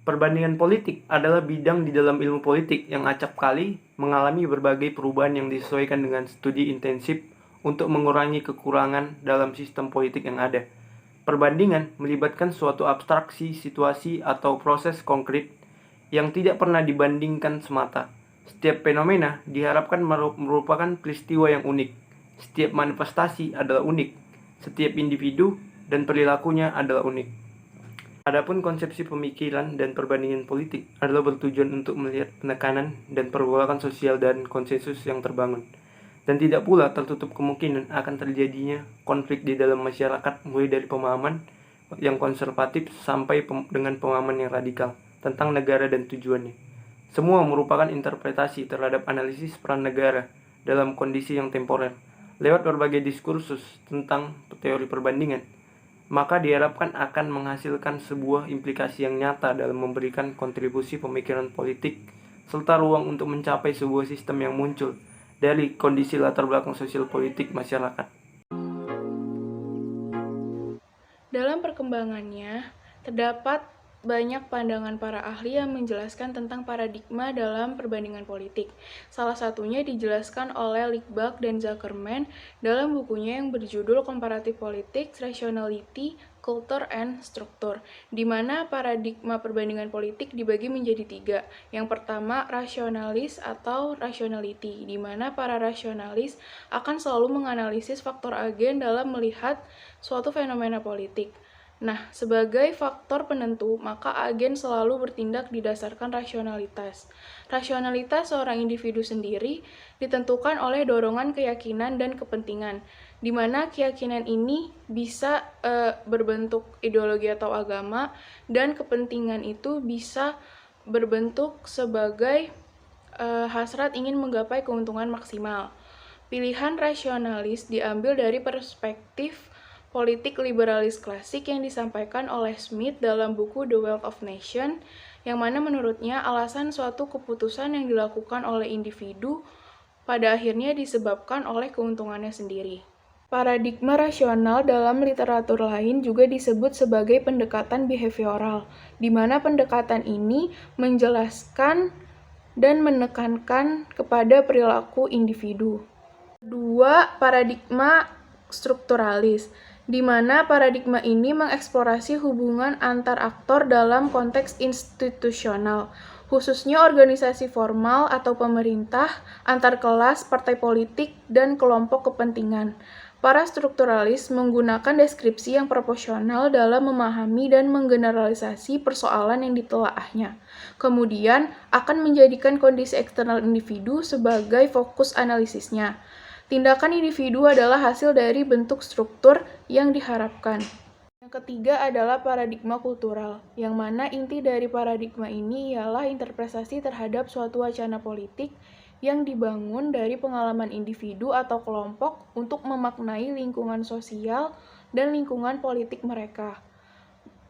Perbandingan politik adalah bidang di dalam ilmu politik yang acap kali mengalami berbagai perubahan yang disesuaikan dengan studi intensif untuk mengurangi kekurangan dalam sistem politik yang ada. Perbandingan melibatkan suatu abstraksi, situasi, atau proses konkret yang tidak pernah dibandingkan semata. Setiap fenomena diharapkan merupakan peristiwa yang unik. Setiap manifestasi adalah unik. Setiap individu dan perilakunya adalah unik. Adapun konsepsi pemikiran dan perbandingan politik adalah bertujuan untuk melihat penekanan dan pergolakan sosial dan konsensus yang terbangun, dan tidak pula tertutup kemungkinan akan terjadinya konflik di dalam masyarakat mulai dari pemahaman yang konservatif sampai dengan pemahaman yang radikal tentang negara dan tujuannya. Semua merupakan interpretasi terhadap analisis peran negara dalam kondisi yang temporer lewat berbagai diskursus tentang teori perbandingan, maka diharapkan akan menghasilkan sebuah implikasi yang nyata dalam memberikan kontribusi pemikiran politik serta ruang untuk mencapai sebuah sistem yang muncul dari kondisi latar belakang sosial politik masyarakat. Dalam perkembangannya, terdapat banyak pandangan para ahli yang menjelaskan tentang paradigma dalam perbandingan politik. Salah satunya dijelaskan oleh Lichtbach dan Zuckerman dalam bukunya yang berjudul Comparative Politics, Rationality, Culture, and Structure, di mana paradigma perbandingan politik dibagi menjadi tiga. Yang pertama, rasionalis atau rationality, di mana para rasionalis akan selalu menganalisis faktor agen dalam melihat suatu fenomena politik. Nah, sebagai faktor penentu, maka agen selalu bertindak didasarkan rasionalitas. Rasionalitas seorang individu sendiri ditentukan oleh dorongan keyakinan dan kepentingan, di mana keyakinan ini bisa berbentuk ideologi atau agama, dan kepentingan itu bisa berbentuk sebagai hasrat ingin menggapai keuntungan maksimal. Pilihan rasionalis diambil dari perspektif politik liberalis klasik yang disampaikan oleh Smith dalam buku The Wealth of Nations, yang mana menurutnya alasan suatu keputusan yang dilakukan oleh individu pada akhirnya disebabkan oleh keuntungannya sendiri. Paradigma rasional dalam literatur lain juga disebut sebagai pendekatan behavioral, di mana pendekatan ini menjelaskan dan menekankan kepada perilaku individu. Kedua, paradigma strukturalis, di mana paradigma ini mengeksplorasi hubungan antar aktor dalam konteks institusional, khususnya organisasi formal atau pemerintah, antar kelas, partai politik, dan kelompok kepentingan. Para strukturalis menggunakan deskripsi yang proporsional dalam memahami dan menggeneralisasi persoalan yang ditelaahnya. Kemudian, akan menjadikan kondisi eksternal individu sebagai fokus analisisnya. Tindakan individu adalah hasil dari bentuk struktur yang diharapkan. Yang ketiga adalah paradigma kultural, yang mana inti dari paradigma ini ialah interpretasi terhadap suatu wacana politik yang dibangun dari pengalaman individu atau kelompok untuk memaknai lingkungan sosial dan lingkungan politik mereka.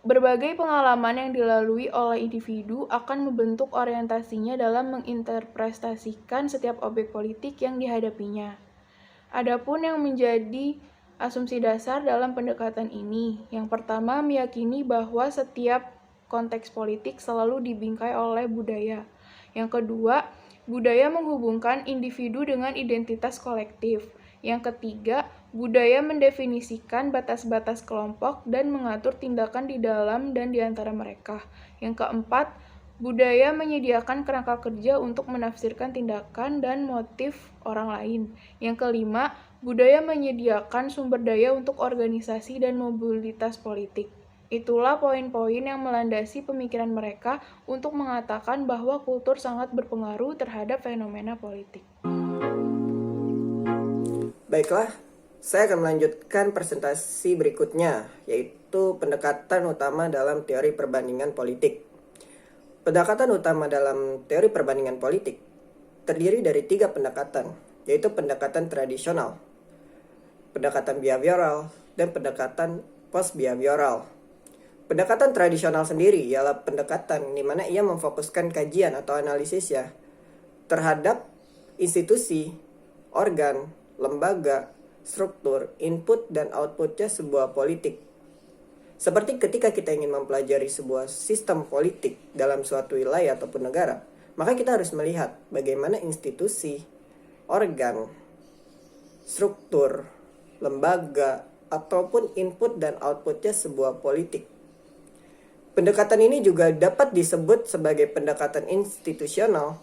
Berbagai pengalaman yang dilalui oleh individu akan membentuk orientasinya dalam menginterpretasikan setiap objek politik yang dihadapinya. Adapun yang menjadi asumsi dasar dalam pendekatan ini, yang pertama meyakini bahwa setiap konteks politik selalu dibingkai oleh budaya. Yang kedua, budaya menghubungkan individu dengan identitas kolektif. Yang ketiga, budaya mendefinisikan batas-batas kelompok dan mengatur tindakan di dalam dan di antara mereka. Yang keempat, budaya menyediakan kerangka kerja untuk menafsirkan tindakan dan motif orang lain. Yang kelima, budaya menyediakan sumber daya untuk organisasi dan mobilitas politik. Itulah poin-poin yang melandasi pemikiran mereka untuk mengatakan bahwa kultur sangat berpengaruh terhadap fenomena politik. Baiklah, saya akan melanjutkan presentasi berikutnya, yaitu pendekatan utama dalam teori perbandingan politik. Pendekatan utama dalam teori perbandingan politik terdiri dari 3 pendekatan, yaitu pendekatan tradisional, pendekatan behavioral, dan pendekatan post-behavioral. Pendekatan tradisional sendiri ialah pendekatan di mana ia memfokuskan kajian atau analisisnya terhadap institusi, organ, lembaga, struktur, input, dan outputnya sebuah politik. Seperti ketika kita ingin mempelajari sebuah sistem politik dalam suatu wilayah ataupun negara, maka kita harus melihat bagaimana institusi, organ, struktur, lembaga, ataupun input dan outputnya sebuah politik. Pendekatan ini juga dapat disebut sebagai pendekatan institusional,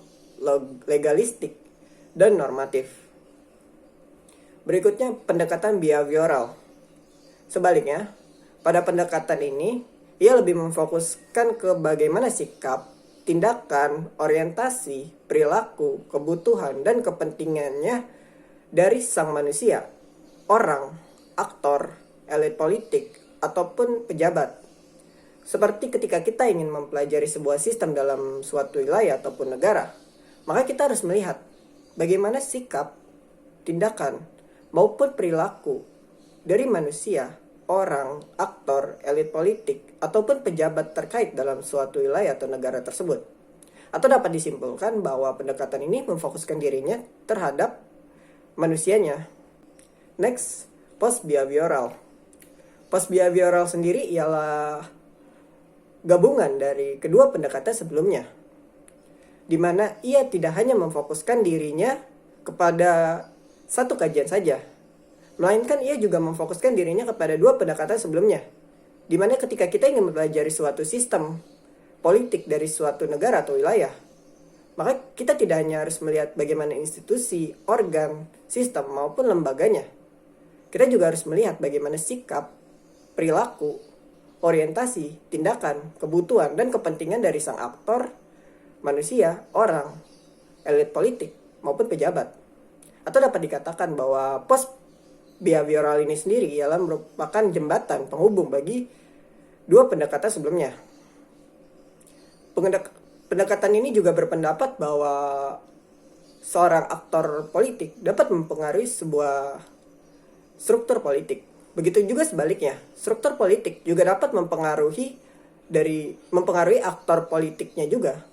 legalistik, dan normatif. Berikutnya pendekatan behavioral. Sebaliknya, pada pendekatan ini, ia lebih memfokuskan ke bagaimana sikap, tindakan, orientasi, perilaku, kebutuhan, dan kepentingannya dari sang manusia, orang, aktor, elit politik, ataupun pejabat. Seperti ketika kita ingin mempelajari sebuah sistem dalam suatu wilayah ataupun negara, maka kita harus melihat bagaimana sikap, tindakan, maupun perilaku dari manusia, orang, aktor, elit politik, ataupun pejabat terkait dalam suatu wilayah atau negara tersebut. Atau dapat disimpulkan bahwa pendekatan ini memfokuskan dirinya terhadap manusianya. Next, post-behavioral. Post-behavioral sendiri ialah gabungan dari kedua pendekatan sebelumnya, di mana ia tidak hanya memfokuskan dirinya kepada satu kajian saja, melainkan ia juga memfokuskan dirinya kepada dua pendekatan sebelumnya, di mana ketika kita ingin mempelajari suatu sistem politik dari suatu negara atau wilayah, maka kita tidak hanya harus melihat bagaimana institusi, organ, sistem maupun lembaganya. Kita juga harus melihat bagaimana sikap, perilaku, orientasi, tindakan, kebutuhan, dan kepentingan dari sang aktor, manusia, orang, elit politik, maupun pejabat. Atau dapat dikatakan bahwa post-behavioral ini sendiri ialah merupakan jembatan penghubung bagi dua pendekatan sebelumnya. Pendekatan ini juga berpendapat bahwa seorang aktor politik dapat mempengaruhi sebuah struktur politik. Begitu juga sebaliknya, struktur politik juga dapat mempengaruhi aktor politiknya juga.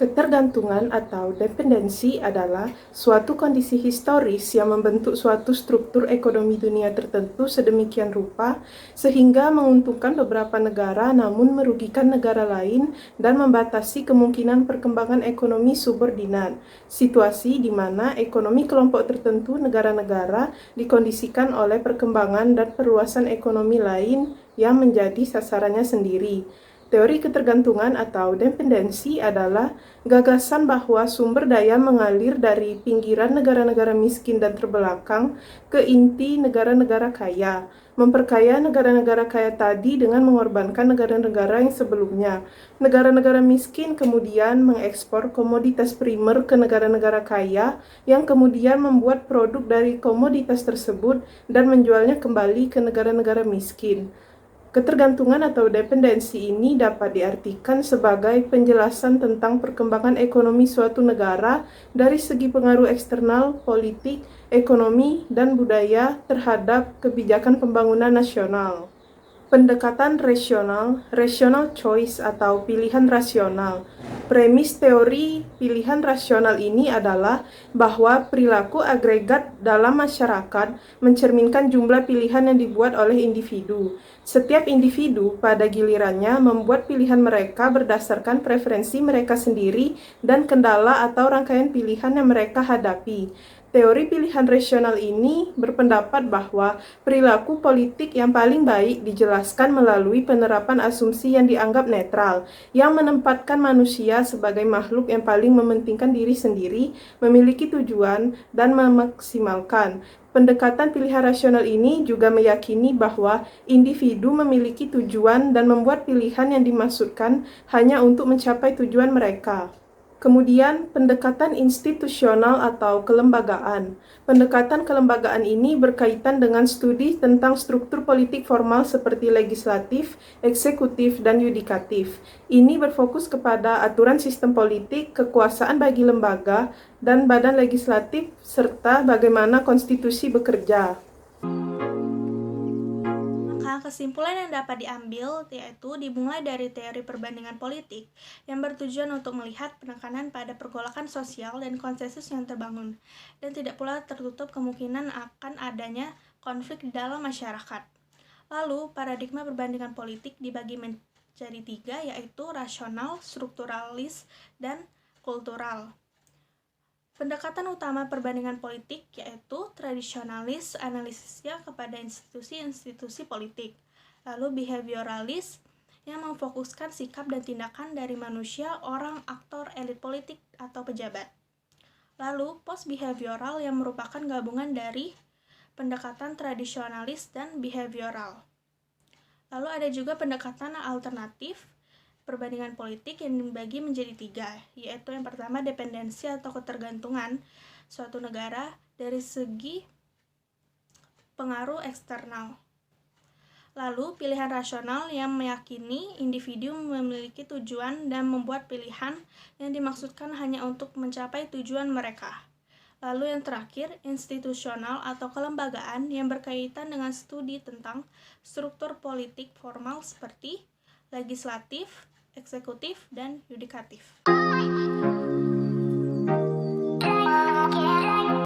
Ketergantungan atau dependensi adalah suatu kondisi historis yang membentuk suatu struktur ekonomi dunia tertentu sedemikian rupa sehingga menguntungkan beberapa negara namun merugikan negara lain dan membatasi kemungkinan perkembangan ekonomi subordinat. Situasi di mana ekonomi kelompok tertentu negara-negara dikondisikan oleh perkembangan dan perluasan ekonomi lain yang menjadi sasarannya sendiri. Teori ketergantungan atau dependensi adalah gagasan bahwa sumber daya mengalir dari pinggiran negara-negara miskin dan terbelakang ke inti negara-negara kaya, memperkaya negara-negara kaya tadi dengan mengorbankan negara-negara yang sebelumnya. Negara-negara miskin kemudian mengekspor komoditas primer ke negara-negara kaya yang kemudian membuat produk dari komoditas tersebut dan menjualnya kembali ke negara-negara miskin. Ketergantungan atau dependensi ini dapat diartikan sebagai penjelasan tentang perkembangan ekonomi suatu negara dari segi pengaruh eksternal, politik, ekonomi, dan budaya terhadap kebijakan pembangunan nasional. Pendekatan rational choice atau pilihan rasional. Premis teori pilihan rasional ini adalah bahwa perilaku agregat dalam masyarakat mencerminkan jumlah pilihan yang dibuat oleh individu. Setiap individu pada gilirannya membuat pilihan mereka berdasarkan preferensi mereka sendiri dan kendala atau rangkaian pilihan yang mereka hadapi. Teori pilihan rasional ini berpendapat bahwa perilaku politik yang paling baik dijelaskan melalui penerapan asumsi yang dianggap netral, yang menempatkan manusia sebagai makhluk yang paling mementingkan diri sendiri, memiliki tujuan, dan memaksimalkan. Pendekatan pilihan rasional ini juga meyakini bahwa individu memiliki tujuan dan membuat pilihan yang dimaksudkan hanya untuk mencapai tujuan mereka. Kemudian, pendekatan institusional atau kelembagaan. Pendekatan kelembagaan ini berkaitan dengan studi tentang struktur politik formal seperti legislatif, eksekutif, dan yudikatif. Ini berfokus kepada aturan sistem politik, kekuasaan bagi lembaga, dan badan legislatif, serta bagaimana konstitusi bekerja. Maka Nah, kesimpulan yang dapat diambil yaitu dimulai dari teori perbandingan politik yang bertujuan untuk melihat penekanan pada pergolakan sosial dan konsensus yang terbangun, dan tidak pula tertutup kemungkinan akan adanya konflik di dalam masyarakat. Lalu, paradigma perbandingan politik dibagi menjadi 3, yaitu rasional, strukturalis, dan kultural. Pendekatan utama perbandingan politik yaitu tradisionalis, analisisnya kepada institusi-institusi politik. Lalu behavioralis yang memfokuskan sikap dan tindakan dari manusia, orang, aktor, elit politik, atau pejabat. Lalu post-behavioral yang merupakan gabungan dari pendekatan tradisionalis dan behavioral. Lalu ada juga pendekatan alternatif perbandingan politik yang dibagi menjadi 3, yaitu yang pertama dependensi atau ketergantungan suatu negara dari segi pengaruh eksternal. Lalu pilihan rasional yang meyakini individu memiliki tujuan dan membuat pilihan yang dimaksudkan hanya untuk mencapai tujuan mereka. Lalu yang terakhir, institusional atau kelembagaan yang berkaitan dengan studi tentang struktur politik formal seperti legislatif, eksekutif, dan yudikatif.